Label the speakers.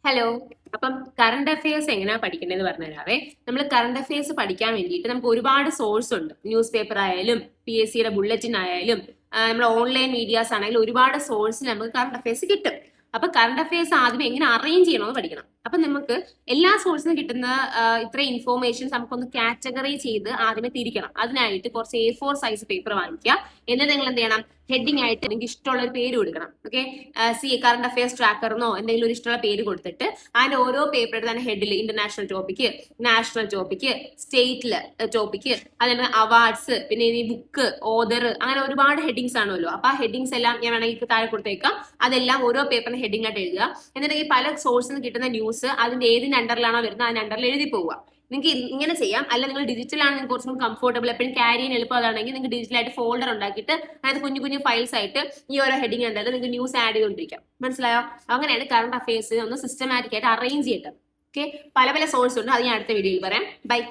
Speaker 1: Hello. അപ്പം current affairs എങ്ങനെയാ പഠിക്കേണ്ടതെന്ന് പറഞ്ഞുതരാവേ. നമ്മൾ കറണ്ട് അഫയേഴ്സ് പഠിക്കാൻ വേണ്ടിയിട്ട് നമുക്ക് ഒരുപാട് സോഴ്സ് ഉണ്ട്. ന്യൂസ് പേപ്പർ ആയാലും PSC ബുള്ളറ്റിൻ ആയാലും നമ്മുടെ ഓൺലൈൻ മീഡിയാസ് ആണെങ്കിലും ഒരുപാട് സോഴ്സിൽ നമുക്ക് കറണ്ട് അഫയേഴ്സ് കിട്ടും. അപ്പൊ കറണ്ട് അഫയേഴ്സ് ആദ്യം എങ്ങനെ അറേഞ്ച് ചെയ്യണമെന്ന് പഠിക്കണം. അപ്പൊ നമുക്ക് എല്ലാ സോഴ്സിനും കിട്ടുന്ന ഇത്രയും ഇൻഫോർമേഷൻസ് നമുക്കൊന്ന് കാറ്റഗറി ചെയ്ത് ആദ്യമേ തിരിക്കണം. അതിനായിട്ട് കുറച്ച് A4 സൈസ് പേപ്പർ വാങ്ങിക്കുക. എന്നിട്ട് നിങ്ങൾ എന്ത് ചെയ്യണം, ഹെഡിങ് ആയിട്ട് എനിക്ക് ഇഷ്ടമുള്ള ഒരു പേര് കൊടുക്കണം. ഓക്കെ, കറണ്ട് അഫയേഴ്സ് ട്രാക്കറിനോ എന്തെങ്കിലും ഒരു ഇഷ്ടമുള്ള പേര് കൊടുത്തിട്ട് അതിന്റെ ഓരോ പേപ്പർ എടുത്ത് തന്നെ ഹെഡിൽ ഇന്റർനാഷണൽ ടോപ്പിക്ക്, നാഷണൽ ടോപ്പിക്ക്, സ്റ്റേറ്റില് ടോപ്പിക്ക്, അതേപോലെ അവാർഡ്സ്, പിന്നെ ഈ ബുക്ക്, ഓതർ, അങ്ങനെ ഒരുപാട് ഹെഡിങ്സ് ആണല്ലോ. അപ്പൊ ആ ഹെഡിങ്സ് എല്ലാം ഞാൻ വേണമെങ്കിൽ താഴെ കൊടുത്തേക്കാം. അതെല്ലാം ഓരോ പേപ്പറിന് ഹെഡിങ് ആയിട്ട് എഴുതുക. എന്നിട്ട് ഈ പല സോഴ്സിൽ നിന്ന് കിട്ടുന്ന ന്യൂസ് അതിന്റെ ഏതിന്റെ അണ്ടറിലാണോ വരുന്നത് അതിന്റെ അണ്ടറിൽ എഴുതി പോവുക. നിങ്ങൾക്ക് ഇങ്ങനെ ചെയ്യാം. അല്ല, നിങ്ങൾ ഡിജിറ്റൽ ആണ് നിങ്ങൾക്ക് കുറച്ചും കംഫർട്ടബിൾ, എപ്പോഴും ക്യാരി ചെയ്യാൻ എളുപ്പം അതാണെങ്കിൽ നിങ്ങൾക്ക് ഡിജിറ്റലായിട്ട് ഫോൾഡർ ഉണ്ടാക്കിയിട്ട് അതായത് കുഞ്ഞു കുഞ്ഞു ഫയൽസ് ആയിട്ട് ഈ ഓരോ ഹെഡിങ് എന്തായാലും നിങ്ങൾക്ക് ന്യൂസ് ആഡ് ചെയ്തുകൊണ്ടിരിക്കാം. മനസ്സിലായോ? അങ്ങനെയാണ് കറണ്ട് അഫയേഴ്സ് ഒന്ന് സിസ്റ്റമാറ്റിക് ആയിട്ട് അറേഞ്ച് ചെയ്യേണ്ടത്. ഓക്കെ, പല പല സോഴ്സ് ഉണ്ട്, അത് ഞാൻ അടുത്ത വീഡിയോയിൽ പറയാം. ബൈ.